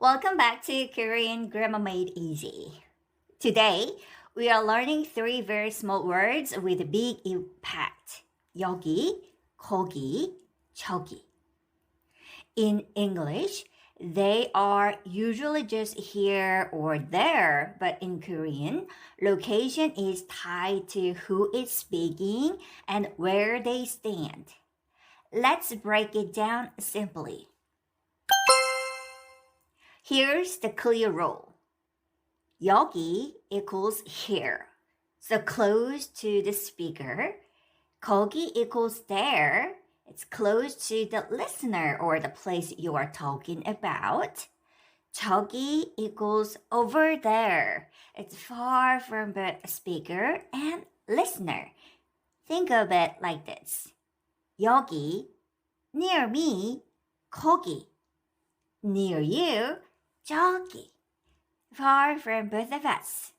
Welcome back to Korean Grammar Made Easy. Today, we are learning three very small words with a big impact. 여기, 거기, 저기. In English, they are usually just here or there, but in Korean, location is tied to who is speaking and where they stand. Let's break it down simply. Here's the clear rule. 여기 equals here, so close to the speaker. 거기 equals there, it's close to the listener or the place you are talking about. 저기 equals over there, it's far from both speaker and listener. Think of it like this. 여기, near me, 거기. Near you, 저기. Far from both of us.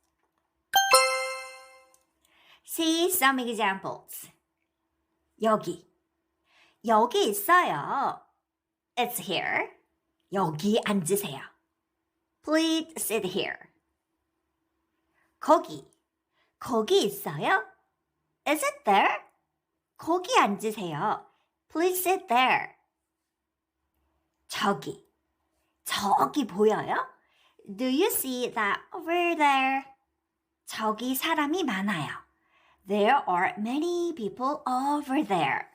See some examples. 여기. 여기 있어요. It's here. 여기 앉으세요. Please sit here. 거기. 거기 있어요. Is it there? 거기 앉으세요. Please sit there. 저기. 저기 보여요? Do you see that over there? 저기 사람이 많아요. There are many people over there.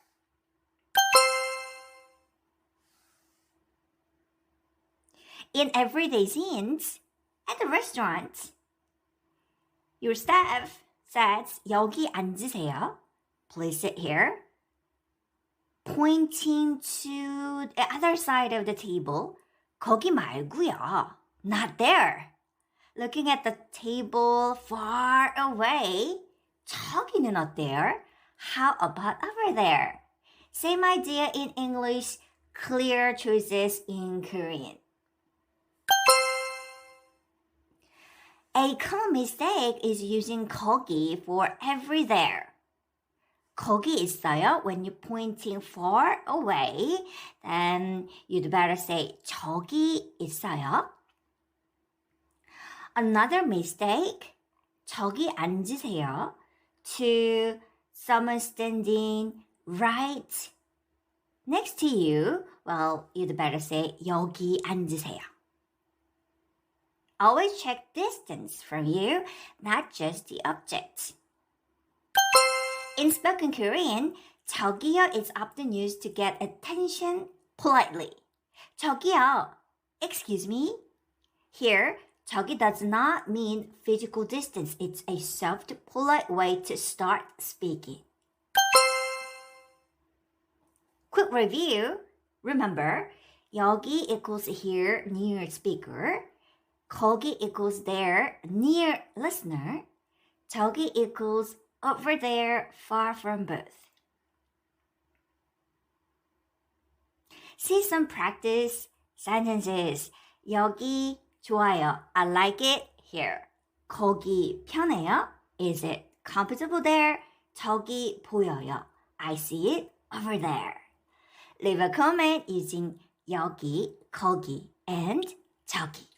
In everyday scenes, at the restaurant, your staff says, 여기 앉으세요. Please sit here. Pointing to the other side of the table, 거기 말고요. Not there. Looking at the table far away, 저기는 어때요? How about over there? Same idea in English, clear choices in Korean. A common mistake is using 거기 for every there. 거기 있어요 when you're pointing far away, then you'd better say 저기 있어요. Another mistake, 저기 앉으세요, to someone standing right next to you, well, you'd better say 여기 앉으세요. Always check distance from you, not just the object. In spoken Korean, 저기요 is often used to get attention politely. 저기요, excuse me. Here, 저기 does not mean physical distance. It's a soft, polite way to start speaking. Quick review. Remember, 여기 equals here, near speaker. 거기 equals there, near listener. 저기 equals over there, far from both. See some practice sentences. 여기 좋아요. I like it here. 거기 편해요. Is it comfortable there? 저기 보여요. I see it over there. Leave a comment using 여기, 거기, and 저기.